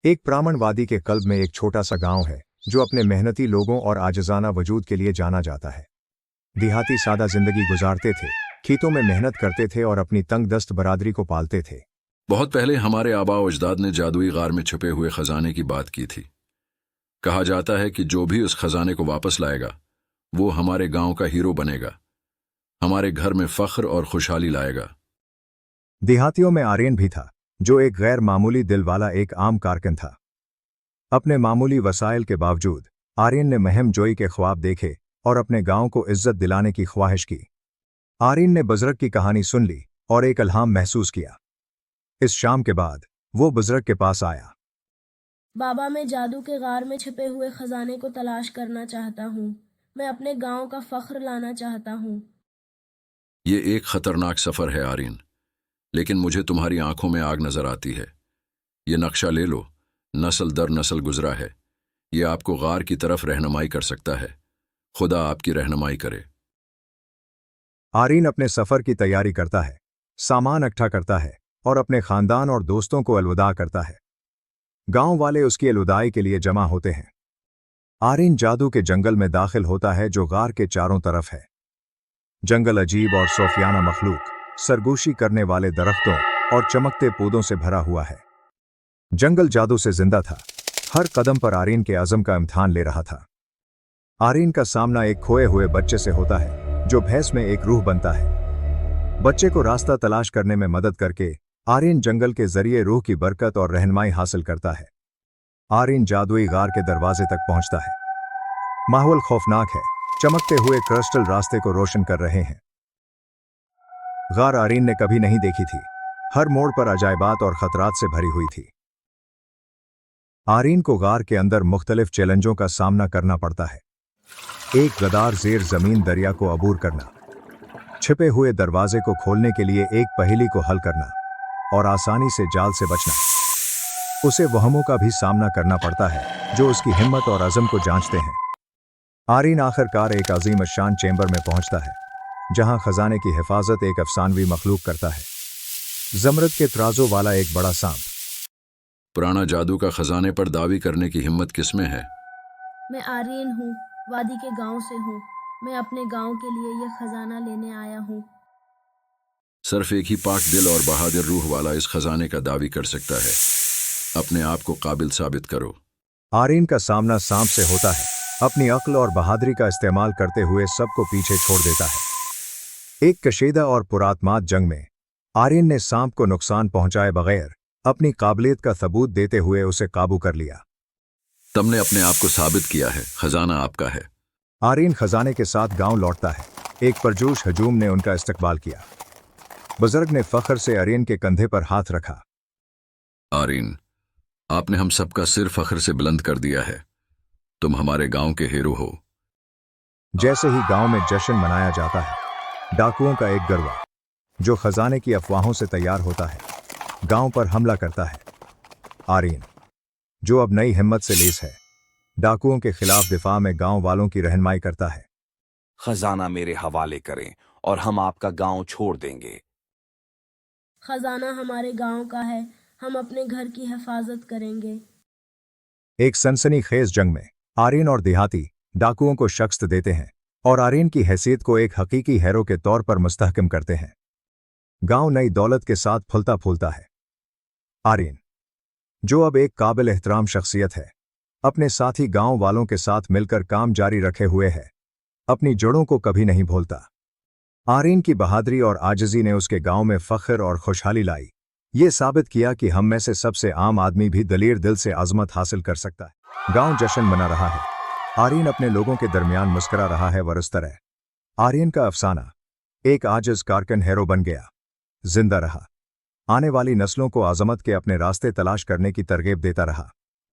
एक प्रामाणवादी के कल्ब में एक छोटा सा गांव है जो अपने मेहनती लोगों और आजिजाना वजूद के लिए जाना जाता है। देहाती सादा जिंदगी गुजारते थे, खेतों में मेहनत करते थे और अपनी तंग दस्त बरादरी को पालते थे। बहुत पहले हमारे आबा और अजदाद ने जादुई गार में छुपे हुए खजाने की बात की थी। कहा जाता है कि जो भी उस खजाने को वापस लाएगा वो हमारे गांव का हीरो बनेगा, हमारे घर में फख्र और खुशहाली लाएगा। देहातियों में आर्यन भी था, जो एक गैर मामूली दिल वाला एक आम कारकुन था। अपने मामूली वसाइल के बावजूद आर्यन ने मुहिम जोई के ख्वाब देखे और अपने गांव को इज्जत दिलाने की ख्वाहिश की। आर्यन ने बुजुर्ग की कहानी सुन ली और एक इल्हाम महसूस किया। इस शाम के बाद वो बुजुर्ग के पास आया। बाबा, मैं जादू के गार में छिपे हुए खजाने को तलाश करना चाहता हूँ। मैं अपने गांव का फख्र लाना चाहता हूँ। ये एक खतरनाक सफर है आर्यन, लेकिन मुझे तुम्हारी आंखों में आग नजर आती है। ये नक्शा ले लो, नस्ल दर नस्ल गुजरा है। ये आपको गार की तरफ रहनुमाई कर सकता है। खुदा आपकी रहनुमाई करे। आर्यन अपने सफर की तैयारी करता है, सामान इकट्ठा करता है और अपने खानदान और दोस्तों को अलविदा करता है। गांव वाले उसकी अलविदाई के लिए जमा होते हैं। आर्यन जादू के जंगल में दाखिल होता है जो गार के चारों तरफ है। जंगल अजीब और सोफियाना मखलूक, सरगोशी करने वाले दरख्तों और चमकते पौधों से भरा हुआ है। जंगल जादू से जिंदा था, हर कदम पर आर्यन के अज़म का इम्तिहान ले रहा था। आर्यन का सामना एक खोए हुए बच्चे से होता है जो भैंस में एक रूह बनता है। बच्चे को रास्ता तलाश करने में मदद करके आर्यन जंगल के जरिए रूह की बरकत और रहनुमाई हासिल करता है। आर्यन जादुई गार के दरवाजे तक पहुंचता है। माहौल खौफनाक है, चमकते हुए क्रिस्टल रास्ते को रोशन कर रहे हैं। गार आर्यन ने कभी नहीं देखी थी, हर मोड़ पर अजायबात और खतरात से भरी हुई थी। आर्यन को गार के अंदर मुख्तलिफ चैलेंजों का सामना करना पड़ता है। एक गदार जेर जमीन दरिया को अबूर करना, छिपे हुए दरवाजे को खोलने के लिए एक पहेली को हल करना और आसानी से जाल से बचना। उसे वहमों का भी सामना करना पड़ता है जो उसकी हिम्मत और अज़म को जांचते हैं। आर्यन आखिरकार एक अजीम शान चेंबर में पहुंचता है जहां खजाने की हिफाजत एक अफसानवी मखलूक करता है, जमरद के तराजों वाला एक बड़ा सांप। पुराना जादू का खजाने पर दावी करने की हिम्मत किसमें है? मैं आर्यन हूँ, वादी के गांव से हूँ। मैं अपने गांव के लिए यह खजाना लेने आया हूँ। सिर्फ एक ही पाक दिल और बहादुर रूह वाला इस खजाने का दावी कर सकता है। अपने आप को काबिल साबित करो। आर्यन का सामना सांप से होता है। अपनी अक्ल और बहादुरी का इस्तेमाल करते हुए सबको पीछे छोड़ देता है। एक कशीदा और पुरातमात जंग में आर्यन ने सांप को नुकसान पहुंचाए बगैर अपनी काबिलियत का सबूत देते हुए उसे काबू कर लिया। तुमने अपने आप को साबित किया है, खजाना आपका है। आर्यन खजाने के साथ गांव लौटता है। एक परजोश हजूम ने उनका इस्तकबाल किया। बुजुर्ग ने फख्र से आर्यन के कंधे पर हाथ रखा। आर्यन, आपने हम सबका सिर फख्र से बुलंद कर दिया है। तुम हमारे गांव के हीरो हो। जैसे ही गांव में जश्न मनाया जाता है, डाकुओं का एक गिरोह जो खजाने की अफवाहों से तैयार होता है, गांव पर हमला करता है। आर्यन, जो अब नई हिम्मत से लेस है, डाकुओं के खिलाफ दिफा में गांव वालों की रहनुमाई करता है। खजाना मेरे हवाले करें और हम आपका गांव छोड़ देंगे। खजाना हमारे गांव का है, हम अपने घर की हिफाजत करेंगे। एक सनसनीखेज जंग में आर्यन और देहाती डाकुओं को शिकस्त देते हैं और आर्यन की हैसियत को एक हकीकी हीरो के तौर पर मुस्तहकम करते हैं। गांव नई दौलत के साथ फूलता फूलता है। आर्यन, जो अब एक काबिल एहतराम शख्सियत है, अपने साथी गांव वालों के साथ मिलकर काम जारी रखे हुए है, अपनी जड़ों को कभी नहीं भूलता। आर्यन की बहादुरी और आजिज़ी ने उसके गांव में फख्र और खुशहाली लाई। ये साबित किया कि हम में से सबसे आम आदमी भी दलेर दिल से आज़मत हासिल कर सकता है। गांव जश्न मना रहा है। आर्यन अपने लोगों के दरमियान मुस्करा रहा है। वर इस तरह आर्यन का अफसाना एक आजिज़ कारकुन हीरो बन गया, जिंदा रहा, आने वाली नस्लों को आज़मत के अपने रास्ते तलाश करने की तरगीब देता रहा।